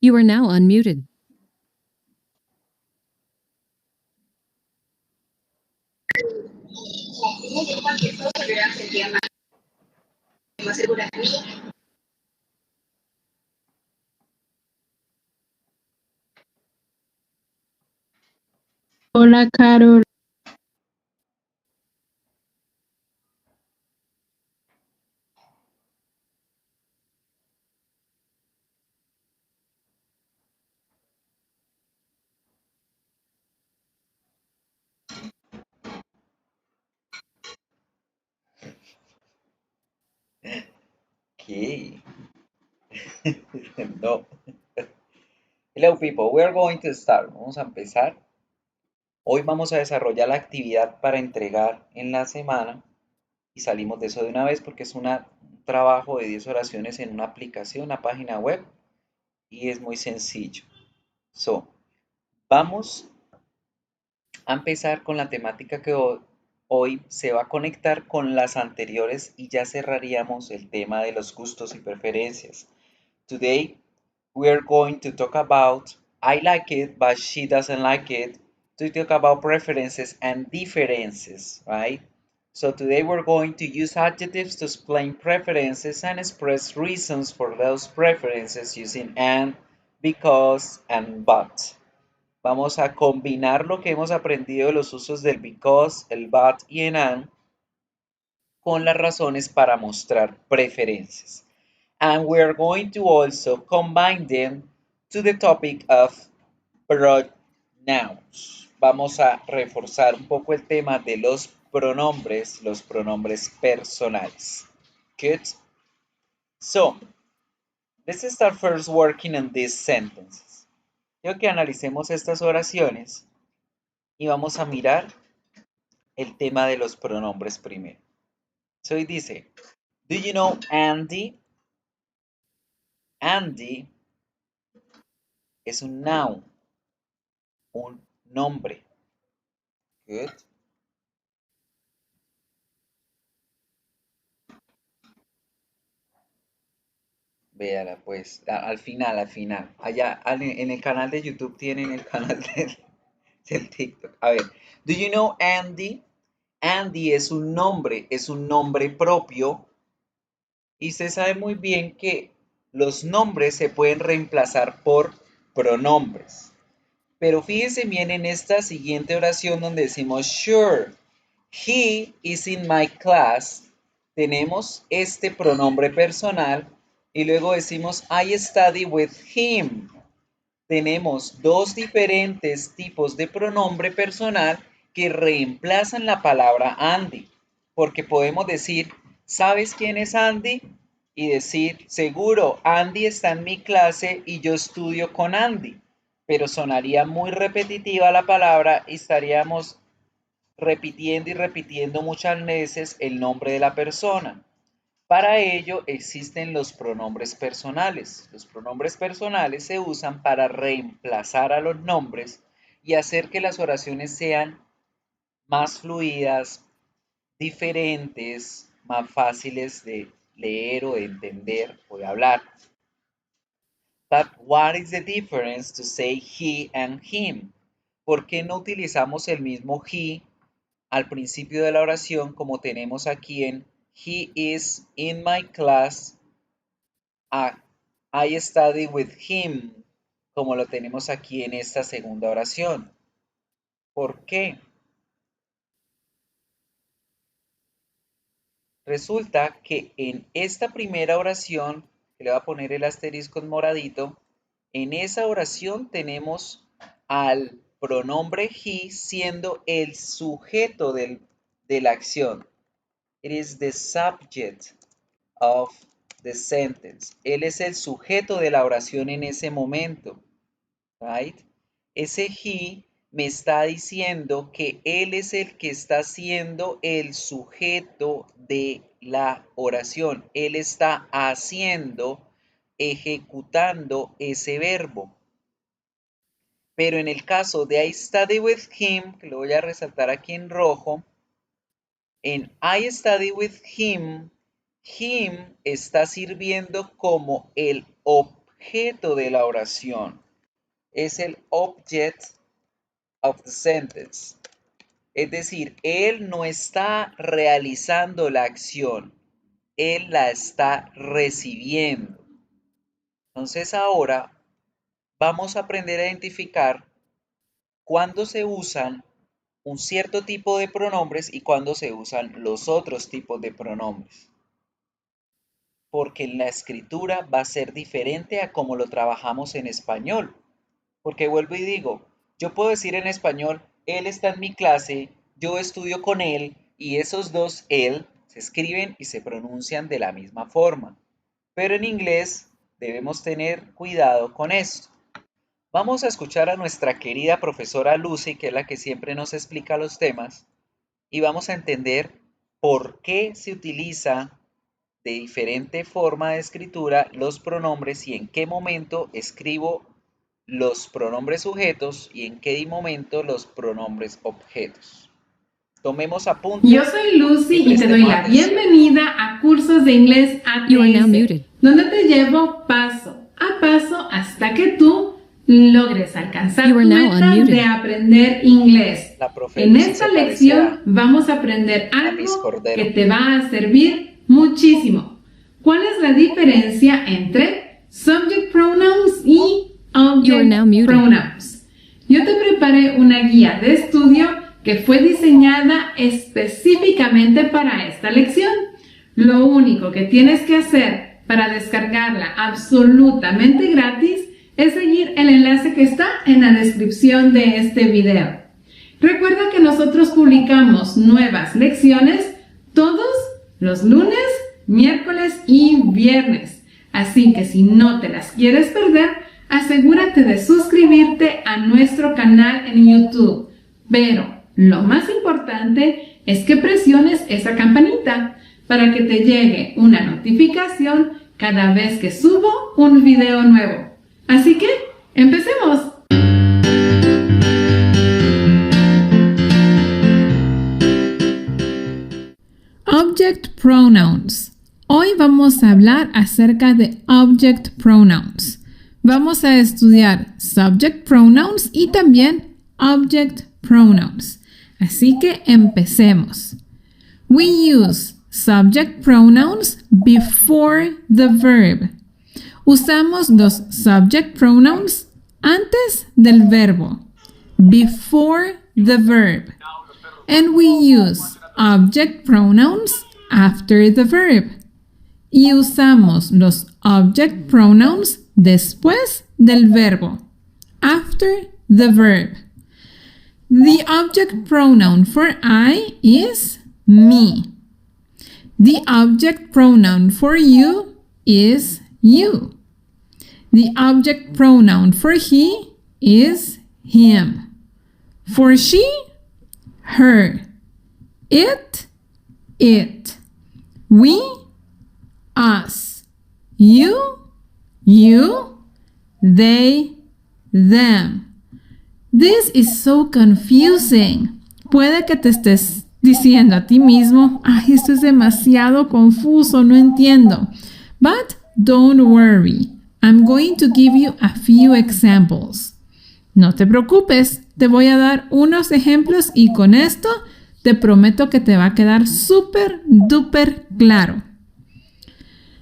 You are now unmuted. Hola, Carol. Okay. No. Hello people, we are going to start. Vamos a empezar. Hoy vamos a desarrollar la actividad para entregar en la semana y salimos de eso de una vez porque es un trabajo de 10 oraciones en una aplicación, una página web y es muy sencillo. Vamos a empezar con la temática que hoy se va a conectar con las anteriores y ya cerraríamos el tema de los gustos y preferencias. Today we are going to talk about I like it but she doesn't like it, to talk about preferences and differences, right? So today we're going to use adjectives to explain preferences and express reasons for those preferences using and, because, and but. Vamos a combinar lo que hemos aprendido de los usos del because, el but y el and con las razones para mostrar preferencias. And we're going to also combine them to the topic of pronouns. Vamos a reforzar un poco el tema de los pronombres personales. Good? So, let's start first working on these sentences. Quiero que analicemos estas oraciones y vamos a mirar el tema de los pronombres primero. So, dice, do you know Andy? Andy es un noun, un nombre. Good. Véala pues, al final. Allá en el canal de YouTube tienen el canal del TikTok. A ver, do you know Andy? Andy es un nombre propio. Y se sabe muy bien que los nombres se pueden reemplazar por pronombres. Pero fíjense bien en esta siguiente oración donde decimos sure, he is in my class. Tenemos este pronombre personal y luego decimos I study with him. Tenemos dos diferentes tipos de pronombre personal que reemplazan la palabra Andy. Porque podemos decir, ¿sabes quién es Andy? Y decir, seguro, Andy está en mi clase y yo estudio con Andy. Pero sonaría muy repetitiva la palabra y estaríamos repitiendo y repitiendo muchas veces el nombre de la persona. Para ello existen los pronombres personales. Los pronombres personales se usan para reemplazar a los nombres y hacer que las oraciones sean más fluidas, diferentes, más fáciles de leer o de entender o de hablar. But what is the difference to say he and him? ¿Por qué no utilizamos el mismo he al principio de la oración como tenemos aquí en he is in my class? I study with him, como lo tenemos aquí en esta segunda oración. ¿Por qué? Resulta que en esta primera oración, que le voy a poner el asterisco en moradito, en esa oración tenemos al pronombre he siendo el sujeto de la acción. It is the subject of the sentence. Él es el sujeto de la oración en ese momento. Right? Ese he me está diciendo que él es el que está siendo el sujeto de la oración. Él está haciendo, ejecutando ese verbo. Pero en el caso de I study with him, que lo voy a resaltar aquí en rojo, en I study with him está sirviendo como el objeto objeto de la oración. Es el object of the sentence. Es decir, él no está realizando la acción, él la está recibiendo. Entonces ahora vamos a aprender a identificar cuándo se usan un cierto tipo de pronombres y cuándo se usan los otros tipos de pronombres. Porque en la escritura va a ser diferente a como lo trabajamos en español. Porque vuelvo y digo, yo puedo decir en español, él está en mi clase, yo estudio con él, y esos dos él se escriben y se pronuncian de la misma forma. Pero en inglés debemos tener cuidado con esto. Vamos a escuchar a nuestra querida profesora Lucy, que es la que siempre nos explica los temas, y vamos a entender por qué se utiliza de diferente forma de escritura los pronombres y en qué momento escribo los pronombres sujetos y en qué momento los pronombres objetos. Tomemos apuntes. Yo soy Lucy y te doy la bienvenida a Cursos de Inglés ATS, donde te llevo paso a paso hasta que tú logres alcanzar tu meta de aprender inglés. En esta lección vamos a aprender algo que te va a servir muchísimo. ¿Cuál es la diferencia entre subject pronouns y object pronouns? Yo te preparé una guía de estudio que fue diseñada específicamente para esta lección. Lo único que tienes que hacer para descargarla absolutamente gratis es seguir el enlace que está en la descripción de este video. Recuerda que nosotros publicamos nuevas lecciones todos los lunes, miércoles y viernes. Así que si no te las quieres perder, asegúrate de suscribirte a nuestro canal en YouTube. Pero lo más importante es que presiones esa campanita para que te llegue una notificación cada vez que subo un video nuevo. Así que, ¡empecemos! Object pronouns. Hoy vamos a hablar acerca de object pronouns. Vamos a estudiar subject pronouns y también object pronouns. Así que empecemos. We use subject pronouns before the verb. Usamos los subject pronouns antes del verbo, before the verb. And we use object pronouns after the verb. Y usamos los object pronouns después del verbo, after the verb. The object pronoun for I is me. The object pronoun for you is you. The object pronoun for he is him. For she, her. It, we, us. You, they, them. This is so confusing. Puede que te estés diciendo a ti mismo, ay, esto es demasiado confuso, no entiendo. But don't worry. I'm going to give you a few examples. No te preocupes, te voy a dar unos ejemplos y con esto te prometo que te va a quedar súper, duper claro.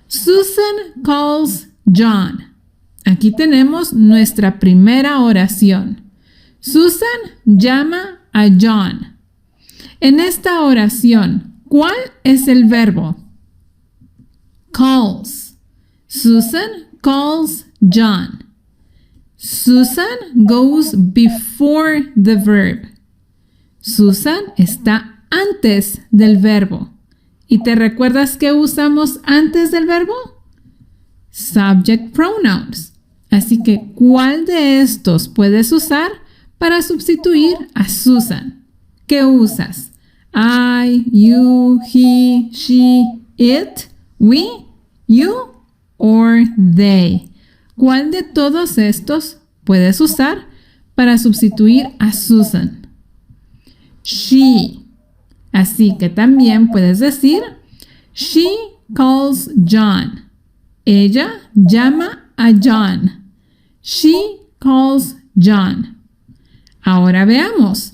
Susan calls John. Aquí tenemos nuestra primera oración. Susan llama a John. En esta oración, ¿cuál es el verbo? Calls. Susan calls John. Susan goes before the verb. Susan está antes del verbo. ¿Y te recuerdas qué usamos antes del verbo? Subject pronouns. Así que, ¿cuál de estos puedes usar para sustituir a Susan? ¿Qué usas? I, you, he, she, it, we, you or they. ¿Cuál de todos estos puedes usar para sustituir a Susan? She. Así que también puedes decir, she calls John. Ella llama a John. She calls John. Ahora veamos.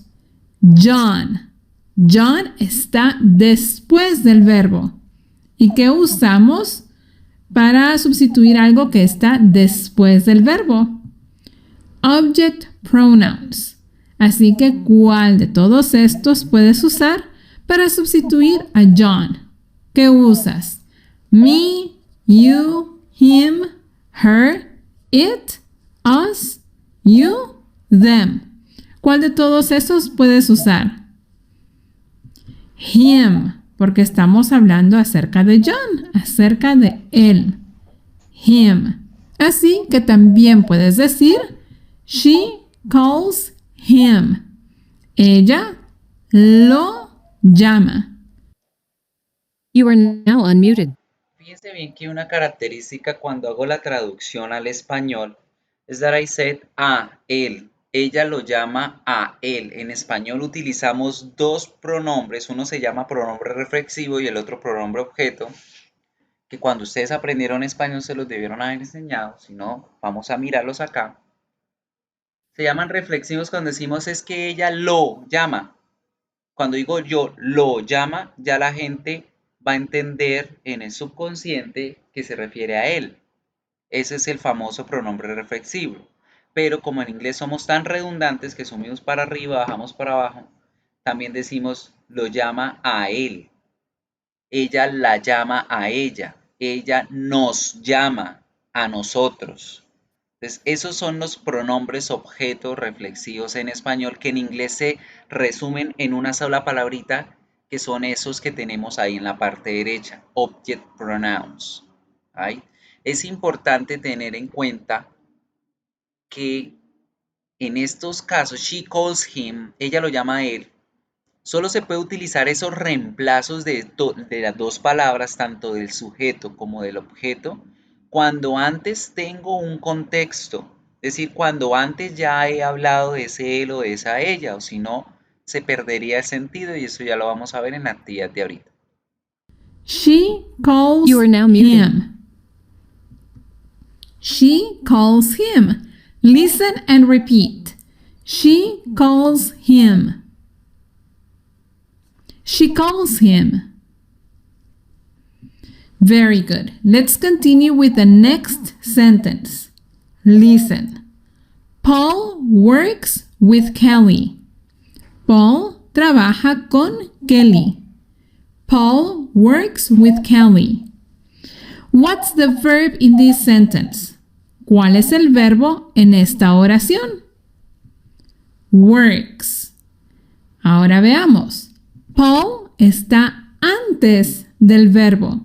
John. John está después del verbo. ¿Y qué usamos para sustituir algo que está después del verbo? Object pronouns. Así que, ¿cuál de todos estos puedes usar para sustituir a John? ¿Qué usas? Me, you, him, her, it, us, you, them. ¿Cuál de todos esos puedes usar? Him, porque estamos hablando acerca de John, acerca de él. Him. Así que también puedes decir, she calls him. Ella lo llama. You are now unmuted. Fíjense bien que una característica cuando hago la traducción al español es that I said a él. Ella lo llama a él. En español utilizamos dos pronombres. Uno se llama pronombre reflexivo y el otro pronombre objeto. Que cuando ustedes aprendieron español se los debieron haber enseñado. Si no, vamos a mirarlos acá. Se llaman reflexivos cuando decimos es que ella lo llama. Cuando digo yo lo llama, ya la gente va a entender en el subconsciente que se refiere a él. Ese es el famoso pronombre reflexivo. Pero como en inglés somos tan redundantes que subimos para arriba, bajamos para abajo, también decimos lo llama a él. Ella la llama a ella. Ella nos llama a nosotros. Entonces, esos son los pronombres objetos reflexivos en español que en inglés se resumen en una sola palabrita, que son esos que tenemos ahí en la parte derecha, object pronouns. ¿Right? Es importante tener en cuenta que en estos casos, she calls him, ella lo llama a él, solo se puede utilizar esos reemplazos de las dos palabras, tanto del sujeto como del objeto, cuando antes tengo un contexto, es decir, cuando antes ya he hablado de ese él o de esa ella, o si no, se perdería el sentido y eso ya lo vamos a ver en la actividad de ahorita. She calls him. She calls him. Listen and repeat. She calls him. She calls him. Very good. Let's continue with the next sentence. Listen. Paul works with Kelly. Paul trabaja con Kelly. Paul works with Kelly. What's the verb in this sentence? ¿Cuál es el verbo en esta oración? Works. Ahora veamos. Paul está antes del verbo.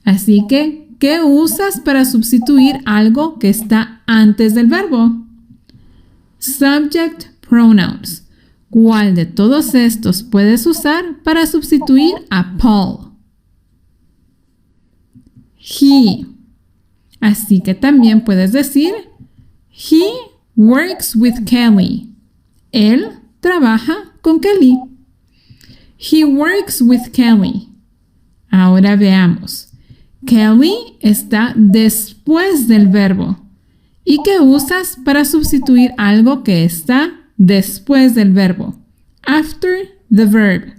Así que, ¿qué usas para sustituir algo que está antes del verbo? Subject pronouns. ¿Cuál de todos estos puedes usar para sustituir a Paul? He. Así que también puedes decir, he works with Kelly. Él trabaja con Kelly. He works with Kelly. Ahora veamos. Kelly está después del verbo. ¿Y qué usas para sustituir algo que está después del verbo? After the verb.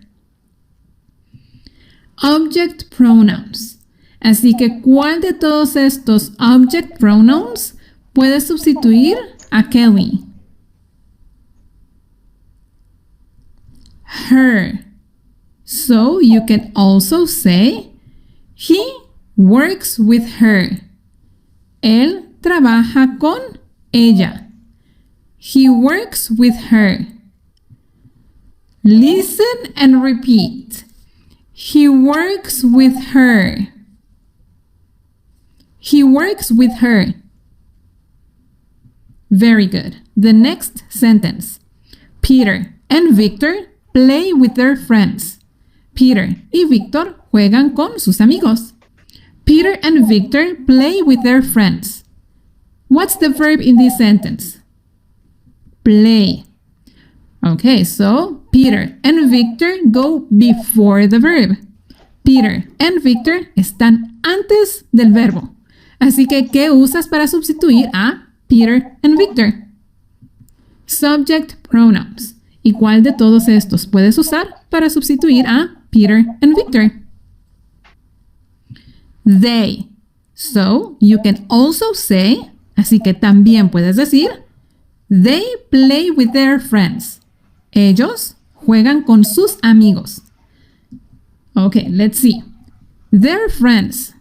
Object pronouns. Así que, ¿cuál de todos estos object pronouns puede sustituir a Kelly? Her. So, you can also say, he works with her. Él trabaja con ella. He works with her. Listen and repeat. He works with her. He works with her. Very good. The next sentence. Peter and Victor play with their friends. Peter y Victor juegan con sus amigos. Peter and Victor play with their friends. What's the verb in this sentence? Play. Okay, so Peter and Victor go before the verb. Peter and Victor están antes del verbo. Así que, ¿qué usas para sustituir a Peter and Victor? Subject pronouns. ¿Y cuál de todos estos puedes usar para sustituir a Peter and Victor? They. So, you can also say, así que también puedes decir, they play with their friends. Ellos juegan con sus amigos. Okay, let's see. Their friends.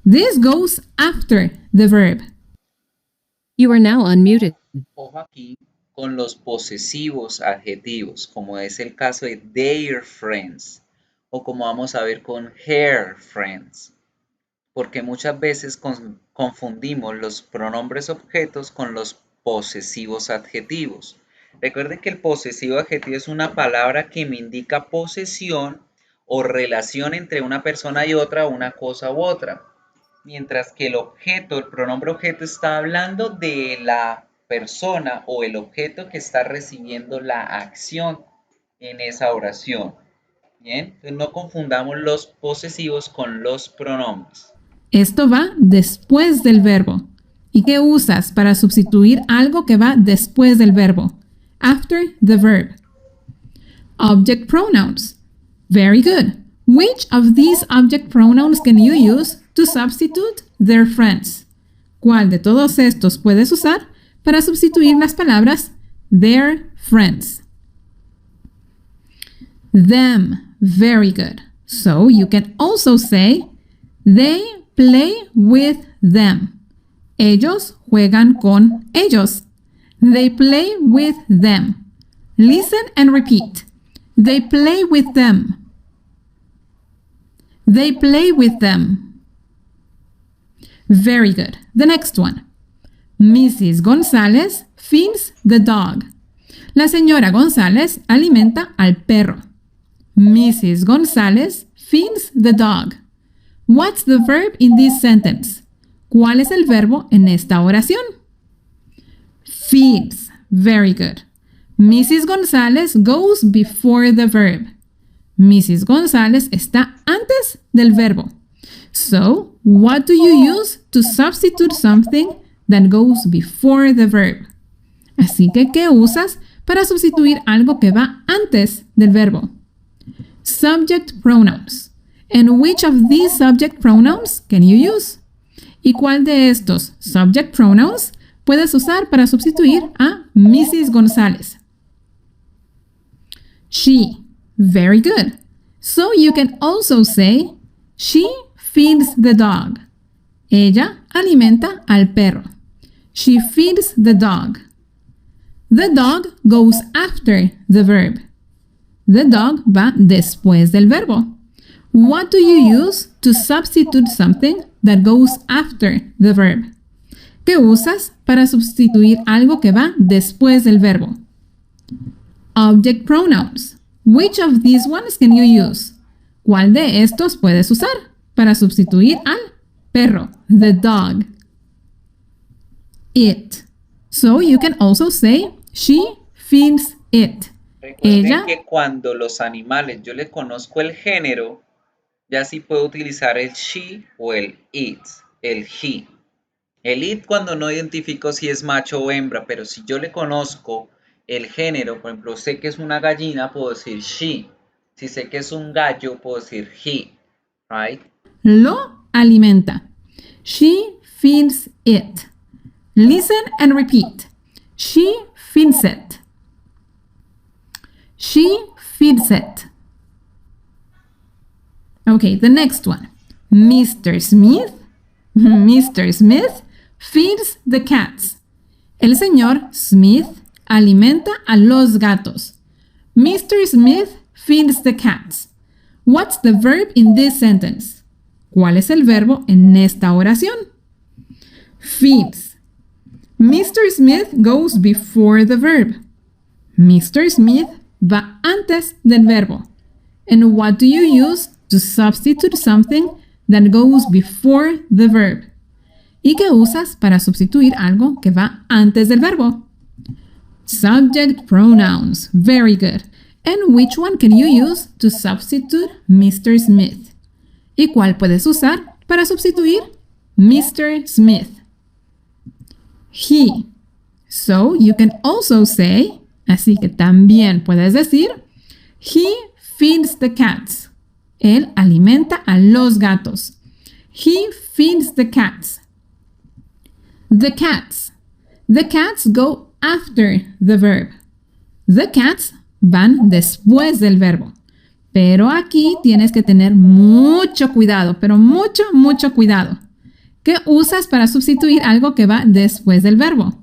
This goes after the verb. You are now unmuted. Ojo aquí con los posesivos adjetivos, como es el caso de their friends, o como vamos a ver con her friends, porque muchas veces confundimos los pronombres objetos con los posesivos adjetivos. Recuerden que el posesivo adjetivo es una palabra que me indica posesión o relación entre una persona y otra, una cosa u otra. Mientras que el objeto, el pronombre objeto, está hablando de la persona o el objeto que está recibiendo la acción en esa oración. Bien, entonces no confundamos los posesivos con los pronombres. Esto va después del verbo. ¿Y qué usas para sustituir algo que va después del verbo? After the verb. Object pronouns. Very good. Which of these object pronouns can you use to substitute their friends? ¿Cuál de todos estos puedes usar para sustituir las palabras their friends? Them. Very good. So you can also say they play with them. Ellos juegan con ellos. They play with them. Listen and repeat. They play with them. They play with them. Very good. The next one. Mrs. González feeds the dog. La señora González alimenta al perro. Mrs. González feeds the dog. What's the verb in this sentence? ¿Cuál es el verbo en esta oración? Feeds. Very good. Mrs. González goes before the verb. Mrs. González está antes del verbo. So, what do you use to substitute something that goes before the verb? Así que, ¿qué usas para sustituir algo que va antes del verbo? Subject pronouns. And which of these subject pronouns can you use? ¿Y cuál de estos subject pronouns puedes usar para sustituir a Mrs. González? She. Very good. So you can also say, she feeds the dog. Ella alimenta al perro. She feeds the dog. The dog goes after the verb. The dog va después del verbo. What do you use to substitute something that goes after the verb? ¿Qué usas para sustituir algo que va después del verbo? Object pronouns. Which of these ones can you use? ¿Cuál de estos puedes usar para sustituir al perro? The dog. It. So you can also say, she feeds it. Recuerden Ella. que cuando los animales yo le conozco el género, ya sí puedo utilizar el she o el it, el he. El it cuando no identifico si es macho o hembra, pero si yo le conozco el género, por ejemplo, sé que es una gallina, puedo decir she. Si sé que es un gallo, puedo decir he, right? Lo alimenta. She feeds it. Listen and repeat. She feeds it. She feeds it. Okay, the next one. Mr. Smith feeds the cats. El señor Smith alimenta a los gatos. Mr. Smith feeds the cats. What's the verb in this sentence? ¿Cuál es el verbo en esta oración? Feeds. Mr. Smith goes before the verb. Mr. Smith va antes del verbo. And what do you use to substitute something that goes before the verb? ¿Y qué usas para sustituir algo que va antes del verbo? Subject pronouns. Very good. And which one can you use to substitute Mr. Smith? ¿Y cuál puedes usar para sustituir Mr. Smith. He. So you can also say, así que también puedes decir, he feeds the cats. Él alimenta a los gatos. He feeds the cats. The cats. The cats go after the verb. The cats van después del verbo. Pero aquí tienes que tener mucho cuidado, pero mucho cuidado. ¿Qué usas para sustituir algo que va después del verbo?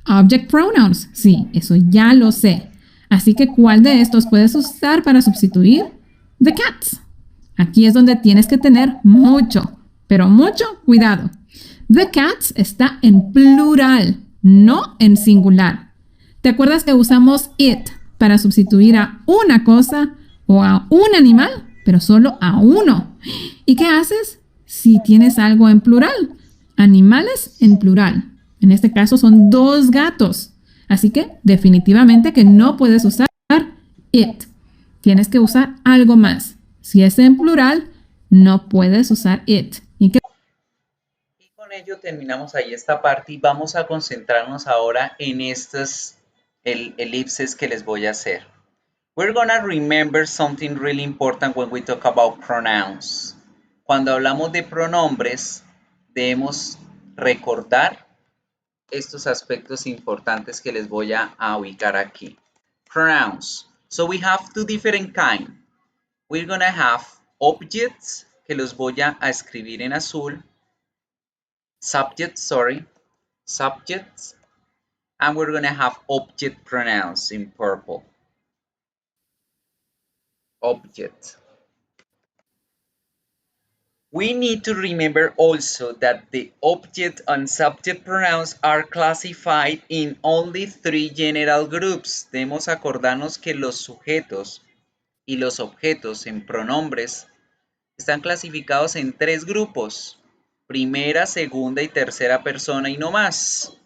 Object pronouns. Sí, eso ya lo sé. Así que, ¿cuál de estos puedes usar para sustituir the cats? Aquí es donde tienes que tener mucho, pero mucho cuidado. The cats está en plural, no en singular. ¿Te acuerdas que usamos it para sustituir a una cosa o a un animal, pero solo a uno? ¿Y qué haces si tienes algo en plural? Animales en plural. En este caso son 2 gatos. Así que definitivamente que no puedes usar it. Tienes que usar algo más. Si es en plural, no puedes usar it. Y con ello terminamos ahí esta parte y vamos a concentrarnos ahora en estas elipses que les voy a hacer. We're gonna remember something really important when we talk about pronouns. Cuando hablamos de pronombres, debemos recordar estos aspectos importantes que les voy a ubicar aquí. Pronouns. So we have 2 different kinds. We're gonna have objects, que los voy a escribir en azul. Subjects, and we're going to have object pronouns in purple. Object. We need to remember also that the object and subject pronouns are classified in only 3 general groups. Debemos acordarnos que los sujetos y los objetos en pronombres están clasificados en 3 grupos. Primera, segunda y tercera persona y no más.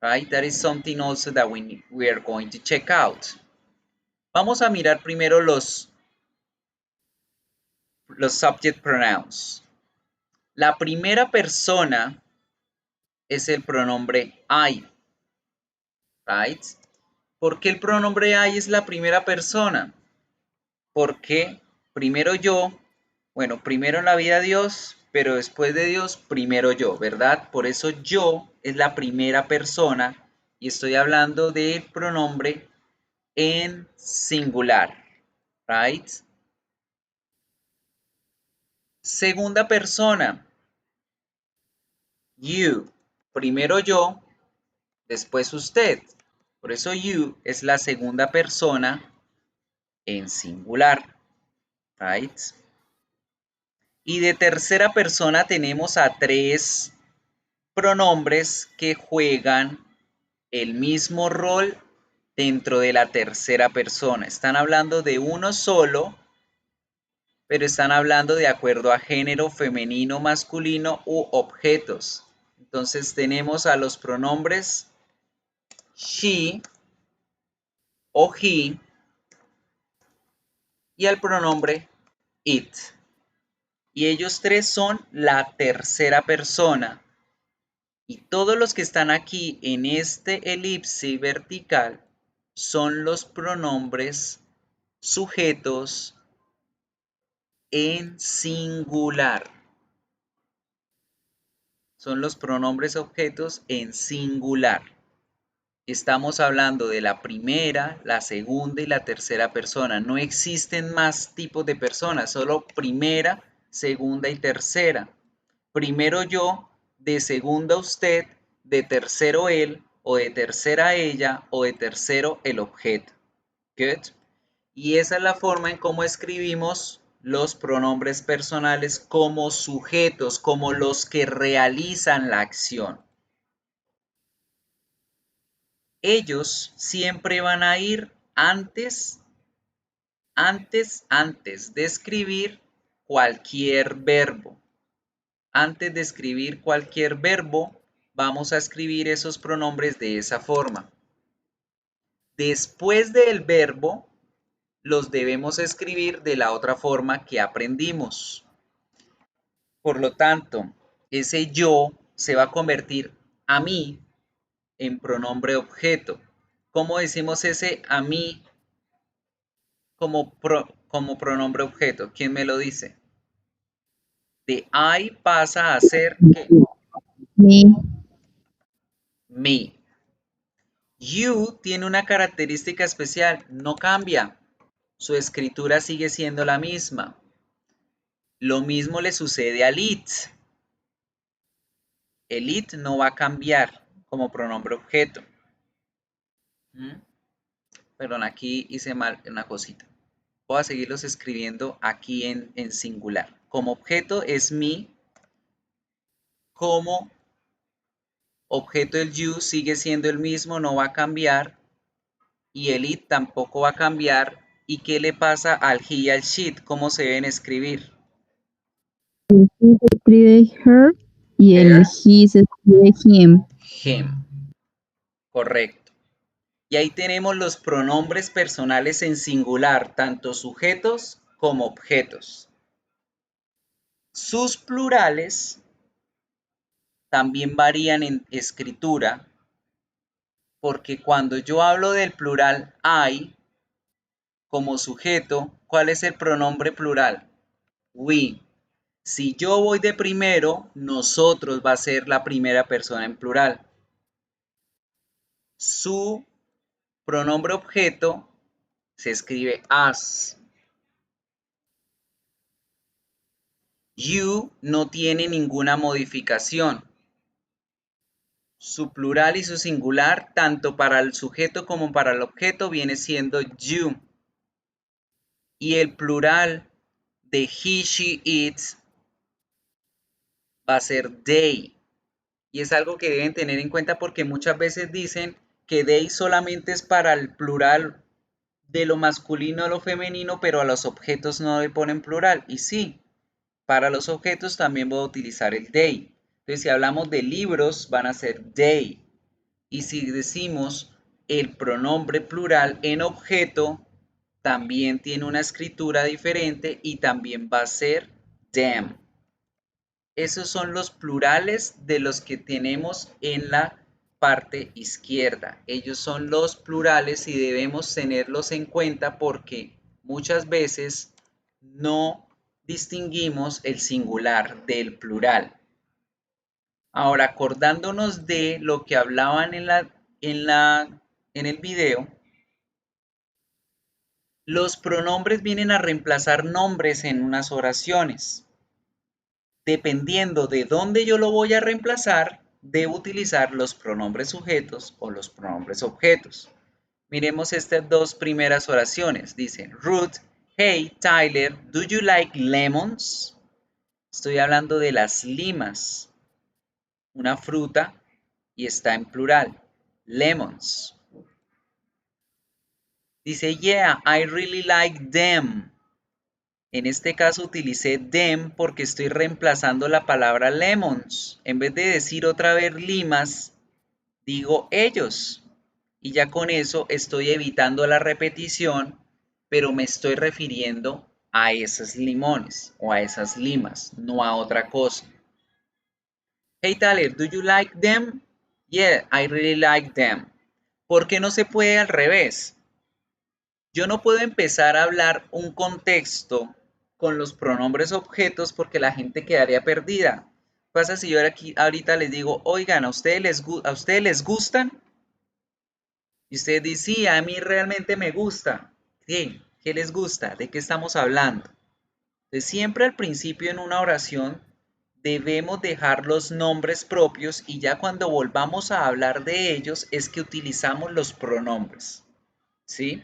Right? That is something also that we are going to check out. Vamos a mirar primero los subject pronouns. La primera persona es el pronombre I. Right? ¿Por qué el pronombre I es la primera persona? Porque primero yo, bueno, primero en la vida Dios, pero después de Dios, primero yo, ¿verdad? Por eso yo es la primera persona y estoy hablando del pronombre en singular, right? Segunda persona, you. Primero yo, después usted. Por eso you es la segunda persona en singular, right? Y de tercera persona tenemos a 3 pronombres que juegan el mismo rol dentro de la tercera persona. Están hablando de uno solo, pero están hablando de acuerdo a género femenino, masculino u objetos. Entonces tenemos a los pronombres she o he y al pronombre it. Y ellos 3 son la tercera persona. Y todos los que están aquí en este elipse vertical son los pronombres sujetos en singular. Son los pronombres objetos en singular. Estamos hablando de la primera, la segunda y la tercera persona. No existen más tipos de personas, solo primera, segunda y tercera. Primero yo, de segunda usted, de tercero él, o de tercera ella, o de tercero el objeto. Good. Y esa es la forma en cómo escribimos los pronombres personales como sujetos, como los que realizan la acción. Ellos siempre van a ir antes de escribir cualquier verbo. Antes de escribir cualquier verbo, vamos a escribir esos pronombres de esa forma. Después del verbo, los debemos escribir de la otra forma que aprendimos. Por lo tanto, ese yo se va a convertir a mí en pronombre objeto. ¿Cómo decimos ese a mí como pronombre objeto? ¿Quién me lo dice? De I pasa a ser ¿qué? Me. Me. You tiene una característica especial, no cambia. Su escritura sigue siendo la misma. Lo mismo le sucede al it. El it no va a cambiar como pronombre objeto. Perdón, aquí hice mal una cosita. Voy a seguirlos escribiendo aquí en singular. Como objeto es me. Como objeto el you sigue siendo el mismo, no va a cambiar. Y el it tampoco va a cambiar. ¿Y qué le pasa al he y al she? ¿Cómo se deben escribir? El he se escribe her y el Her, he se escribe him. him. Correcto. Y ahí tenemos los pronombres personales en singular, tanto sujetos como objetos. Sus plurales también varían en escritura, porque cuando yo hablo del plural I como sujeto, ¿cuál es el pronombre plural? We. Si yo voy de primero, nosotros va a ser la primera persona en plural. Su pronombre objeto se escribe as. You no tiene ninguna modificación. Su plural y su singular, tanto para el sujeto como para el objeto, viene siendo you. Y el plural de he, she, it va a ser they. Y es algo que deben tener en cuenta porque muchas veces dicen que they solamente es para el plural de lo masculino a lo femenino, pero a los objetos no le ponen plural. Y sí, para los objetos también voy a utilizar el they. Entonces, si hablamos de libros, van a ser they. Y si decimos el pronombre plural en objeto, también tiene una escritura diferente y también va a ser them. Esos son los plurales de los que tenemos en la parte izquierda. Ellos son los plurales y debemos tenerlos en cuenta porque muchas veces no distinguimos el singular del plural. Ahora, acordándonos de lo que hablaban en el video, los pronombres vienen a reemplazar nombres en unas oraciones. Dependiendo de dónde yo lo voy a reemplazar, debo utilizar los pronombres sujetos o los pronombres objetos. Miremos estas dos primeras oraciones. Dice, Ruth, hey Tyler, do you like lemons? Estoy hablando de las limas, una fruta y está en plural, lemons. Dice, yeah, I really like them. En este caso utilicé them porque estoy reemplazando la palabra lemons. En vez de decir otra vez limas, digo ellos. Y ya con eso estoy evitando la repetición, pero me estoy refiriendo a esos limones o a esas limas, no a otra cosa. Hey Tyler, do you like them? Yeah, I really like them. ¿Por qué no se puede al revés? Yo no puedo empezar a hablar un contexto con los pronombres objetos porque la gente quedaría perdida. Pasa si yo aquí ahorita les digo, oigan, ¿a ustedes les gustan? Y ustedes dicen, sí, a mí realmente me gusta. Sí, ¿qué les gusta? ¿De qué estamos hablando? Entonces, siempre al principio en una oración debemos dejar los nombres propios y ya cuando volvamos a hablar de ellos es que utilizamos los pronombres. ¿Sí?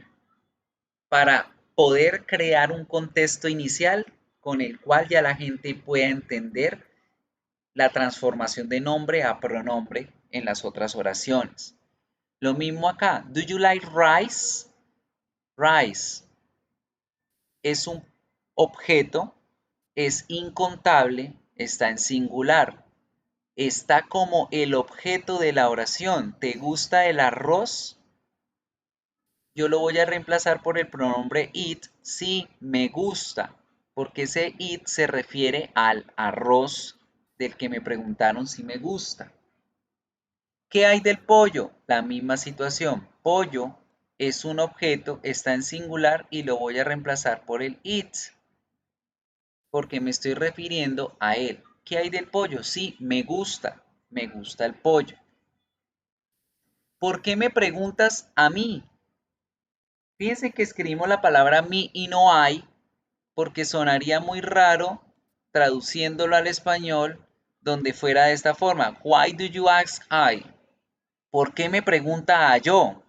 Para poder crear un contexto inicial con el cual ya la gente pueda entender la transformación de nombre a pronombre en las otras oraciones. Lo mismo acá. Do you like rice? Rice es un objeto, es incontable, está en singular. Está como el objeto de la oración. ¿Te gusta el arroz? Yo lo voy a reemplazar por el pronombre it. Sí, me gusta, porque ese it se refiere al arroz del que me preguntaron si me gusta. ¿Qué hay del pollo? La misma situación. Pollo es un objeto, está en singular y lo voy a reemplazar por el it, porque me estoy refiriendo a él. ¿Qué hay del pollo? Sí, me gusta el pollo. ¿Por qué me preguntas a mí? Fíjense que escribimos la palabra mí y no hay, porque sonaría muy raro traduciéndolo al español donde fuera de esta forma. Why do you ask I? ¿Por qué me pregunta a yo?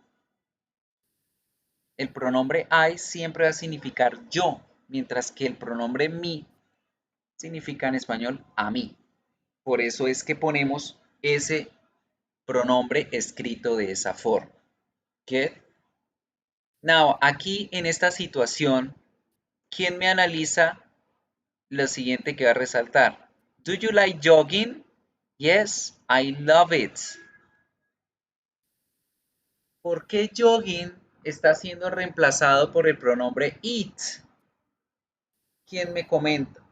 El pronombre I siempre va a significar yo, mientras que el pronombre me significa en español a mí. Por eso es que ponemos ese pronombre escrito de esa forma. ¿Get? Now, aquí en esta situación, ¿quién me analiza lo siguiente que va a resaltar? Do you like jogging? Yes, I love it. ¿Por qué jogging está siendo reemplazado por el pronombre it? ¿Quién me comenta?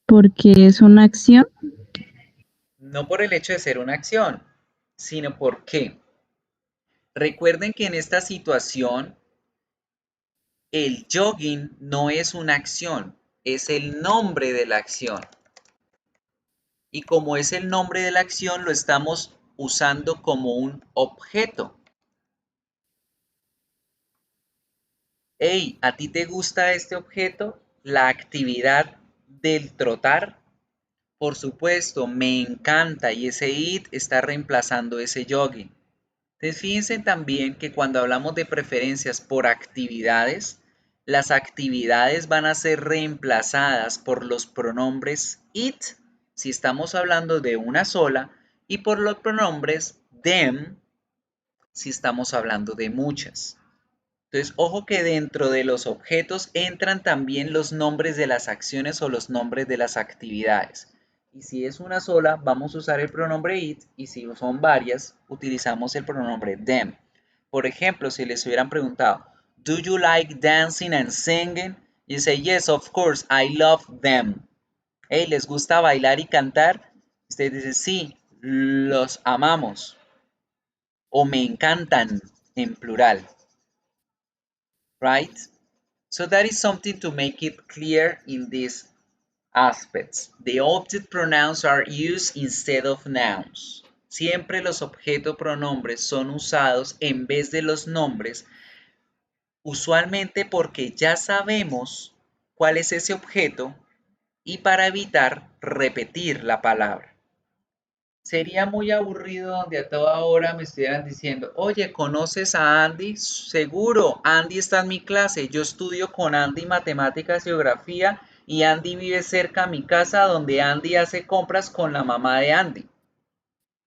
Porque es una acción. No por el hecho de ser una acción, sino porque recuerden que en esta situación el jogging no es una acción, es el nombre de la acción. Y como es el nombre de la acción, lo estamos usando como un objeto. Hey, ¿a ti te gusta este objeto? La actividad del trotar. Por supuesto, me encanta y ese it está reemplazando ese jogging. Entonces, fíjense también que cuando hablamos de preferencias por actividades, las actividades van a ser reemplazadas por los pronombres it, si estamos hablando de una sola, y por los pronombres them, si estamos hablando de muchas. Entonces, ojo que dentro de los objetos entran también los nombres de las acciones o los nombres de las actividades. Y si es una sola, vamos a usar el pronombre it, y si son varias, utilizamos el pronombre them. Por ejemplo, si les hubieran preguntado, ¿Do you like dancing and singing? You say, yes, of course, I love them. Hey, ¿les gusta bailar y cantar? Ustedes dicen, sí, los amamos. O me encantan, en plural. Right? So that is something to make it clear in these aspects. The object pronouns are used instead of nouns. Siempre los objetos pronombres son usados en vez de los nombres, usualmente porque ya sabemos cuál es ese objeto y para evitar repetir la palabra. Sería muy aburrido donde a toda hora me estuvieran diciendo, oye, ¿conoces a Andy? Seguro, Andy está en mi clase, yo estudio con Andy matemáticas y geografía y Andy vive cerca a mi casa donde Andy hace compras con la mamá de Andy.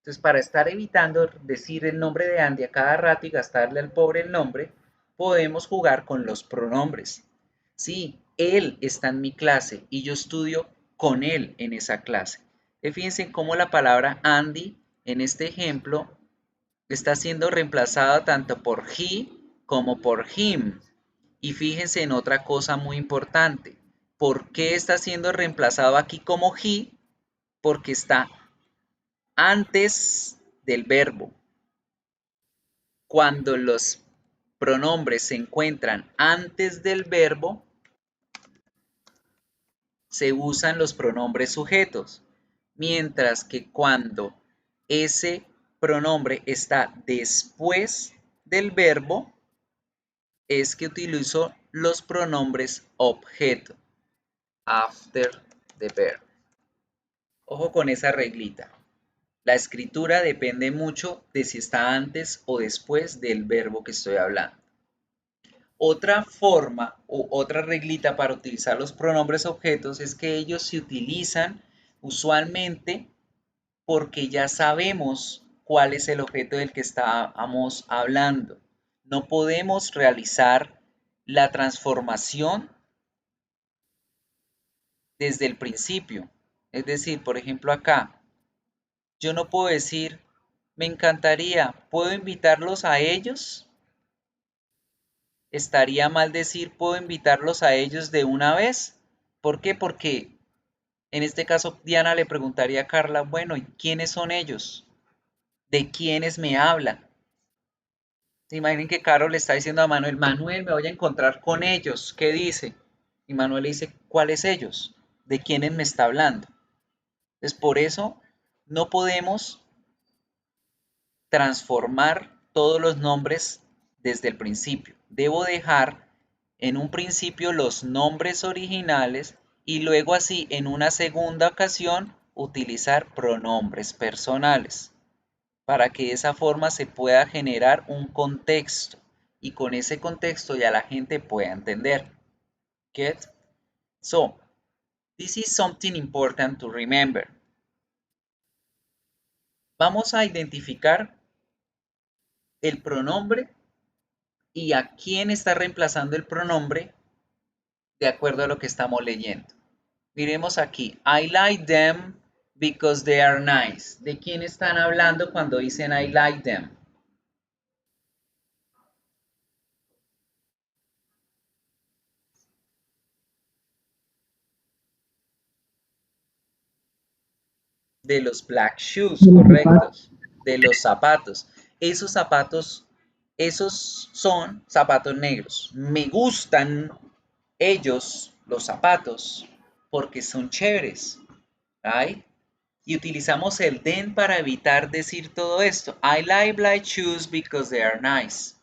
Entonces, para estar evitando decir el nombre de Andy a cada rato y gastarle al pobre el nombre, podemos jugar con los pronombres. Sí, él está en mi clase y yo estudio con él en esa clase. Fíjense cómo la palabra Andy en este ejemplo está siendo reemplazada tanto por he como por him. Y fíjense en otra cosa muy importante. ¿Por qué está siendo reemplazado aquí como he? Porque está antes del verbo. Cuando los pronombres se encuentran antes del verbo, se usan los pronombres sujetos, mientras que cuando ese pronombre está después del verbo, es que utilizo los pronombres objeto, after the verb. Ojo con esa reglita. La escritura depende mucho de si está antes o después del verbo que estoy hablando. Otra forma o otra reglita para utilizar los pronombres objetos es que ellos se utilizan usualmente porque ya sabemos cuál es el objeto del que estábamos hablando. No podemos realizar la transformación desde el principio. Es decir, por ejemplo acá, yo no puedo decir, me encantaría, ¿puedo invitarlos a ellos? ¿Estaría mal decir puedo invitarlos a ellos de una vez? ¿Por qué? Porque en este caso Diana le preguntaría a Carla, bueno, ¿y quiénes son ellos? ¿De quiénes me hablan? Se imaginen que Carol le está diciendo a Manuel, Manuel, me voy a encontrar con ellos. ¿Qué dice? Y Manuel le dice, ¿cuáles ellos? ¿De quiénes me está hablando? Entonces, por eso no podemos transformar todos los nombres desde el principio. Debo dejar en un principio los nombres originales y luego así en una segunda ocasión utilizar pronombres personales para que de esa forma se pueda generar un contexto y con ese contexto ya la gente pueda entender. Get? So, this is something important to remember. Vamos a identificar el pronombre y a quién está reemplazando el pronombre de acuerdo a lo que estamos leyendo. Miremos aquí. I like them because they are nice. ¿De quién están hablando cuando dicen I like them? De los black shoes, correctos. De los zapatos. Esos zapatos, esos son zapatos negros. Me gustan ellos, los zapatos, porque son chéveres. ¿Right? Y utilizamos el then para evitar decir todo esto. I like black shoes because they are nice.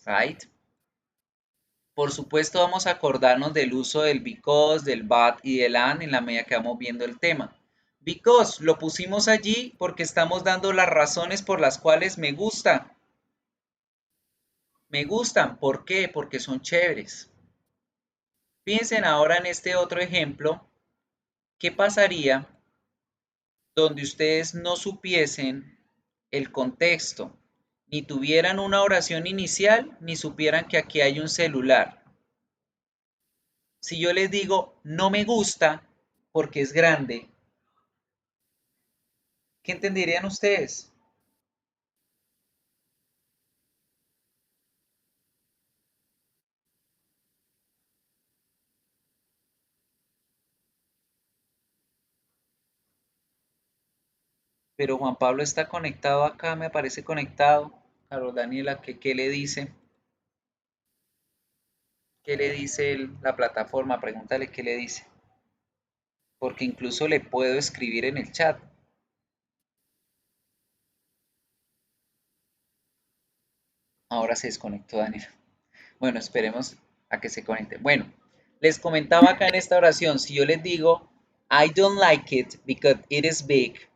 Right? Por supuesto vamos a acordarnos del uso del because, del but y del and en la medida que vamos viendo el tema. Because lo pusimos allí porque estamos dando las razones por las cuales me gusta. Me gustan, ¿por qué? Porque son chéveres. Piensen ahora en este otro ejemplo. ¿Qué pasaría donde ustedes no supiesen el contexto, ni tuvieran una oración inicial, ni supieran que aquí hay un celular? Si yo les digo, no me gusta porque es grande, ¿qué entenderían ustedes? Pero Juan Pablo está conectado acá, me aparece conectado. Carlos Daniela, ¿qué le dice? ¿Qué le dice la plataforma? Pregúntale qué le dice. Porque incluso le puedo escribir en el chat. Ahora se desconectó Daniela. Bueno, esperemos a que se conecte. Bueno, les comentaba acá en esta oración, si yo les digo, I don't like it because it is big.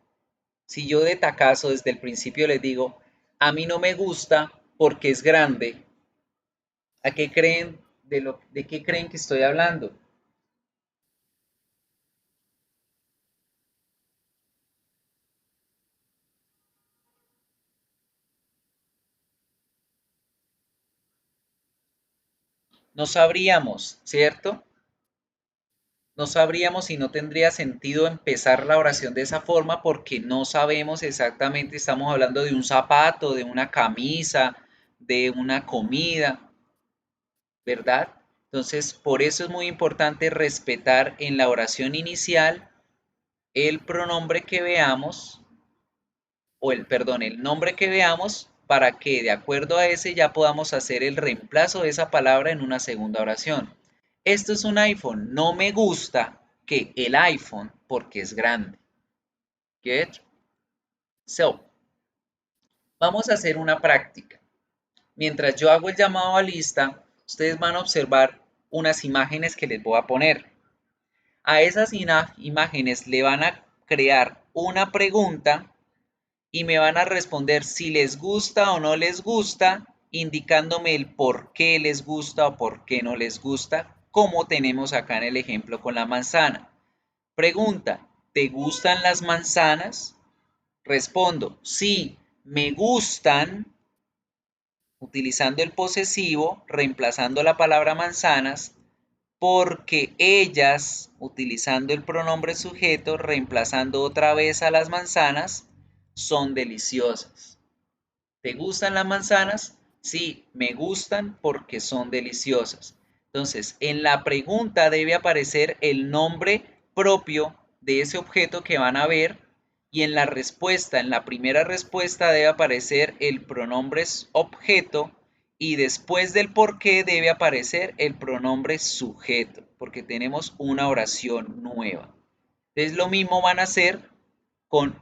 Si yo de tacazo desde el principio les digo, a mí no me gusta porque es grande, ¿a qué creen de qué creen que estoy hablando? No sabríamos, ¿cierto? No sabríamos y no tendría sentido empezar la oración de esa forma porque no sabemos exactamente, estamos hablando de un zapato, de una camisa, de una comida, ¿verdad? Entonces, por eso es muy importante respetar en la oración inicial el pronombre que veamos, o el nombre que veamos, para que de acuerdo a ese ya podamos hacer el reemplazo de esa palabra en una segunda oración. Esto es un iPhone, no me gusta que el iPhone porque es grande. Get? So, vamos a hacer una práctica. Mientras yo hago el llamado a lista, ustedes van a observar unas imágenes que les voy a poner. A esas imágenes le van a crear una pregunta y me van a responder si les gusta o no les gusta, indicándome el por qué les gusta o por qué no les gusta, como tenemos acá en el ejemplo con la manzana. Pregunta, ¿te gustan las manzanas? Respondo, sí, me gustan, utilizando el posesivo, reemplazando la palabra manzanas, porque ellas, utilizando el pronombre sujeto, reemplazando otra vez a las manzanas, son deliciosas. ¿Te gustan las manzanas? Sí, me gustan porque son deliciosas. Entonces, en la pregunta debe aparecer el nombre propio de ese objeto que van a ver y en la respuesta, en la primera respuesta debe aparecer el pronombre objeto y después del por qué debe aparecer el pronombre sujeto, porque tenemos una oración nueva. Entonces, lo mismo van a hacer con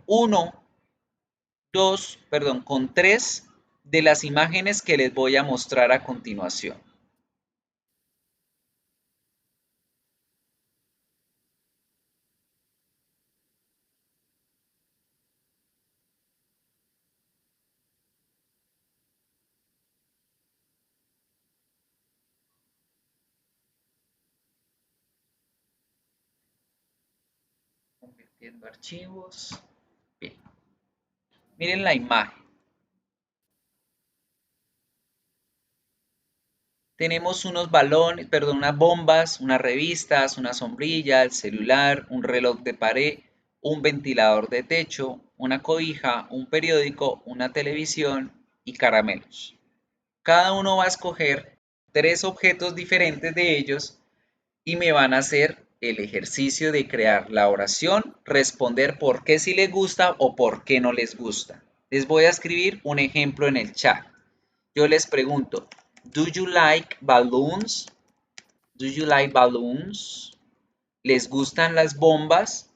con tres de las imágenes que les voy a mostrar a continuación. Convirtiendo archivos. Bien. Miren la imagen. Tenemos unos balones, perdón, unas bombas, unas revistas, una sombrilla, el celular, un reloj de pared, un ventilador de techo, una cobija, un periódico, una televisión y caramelos. Cada uno va a escoger tres objetos diferentes de ellos y me van a hacer el ejercicio de crear la oración, responder por qué sí les gusta o por qué no les gusta. Les voy a escribir un ejemplo en el chat. Yo les pregunto, ¿do you like balloons? ¿Do you like balloons? ¿Les gustan las bombas?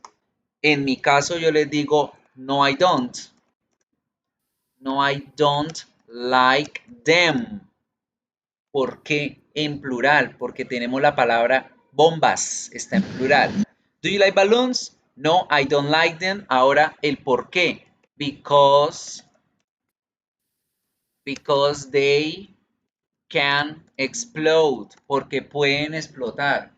En mi caso yo les digo, no, I don't. No, I don't like them. ¿Por qué en plural? Porque tenemos la palabra bombas, está en plural. ¿Do you like balloons? No, I don't like them. Ahora el por qué. Because they can explode. Porque pueden explotar.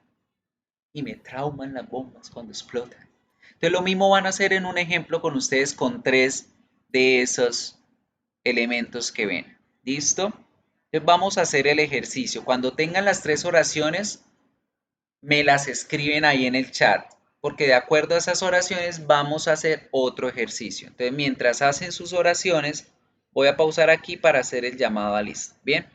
Y me trauman las bombas cuando explotan. Entonces lo mismo van a hacer en un ejemplo con ustedes con tres de esos elementos que ven. ¿Listo? Entonces vamos a hacer el ejercicio. Cuando tengan las tres oraciones, me las escriben ahí en el chat, porque de acuerdo a esas oraciones vamos a hacer otro ejercicio. Entonces, mientras hacen sus oraciones, voy a pausar aquí para hacer el llamado a lista. Bien.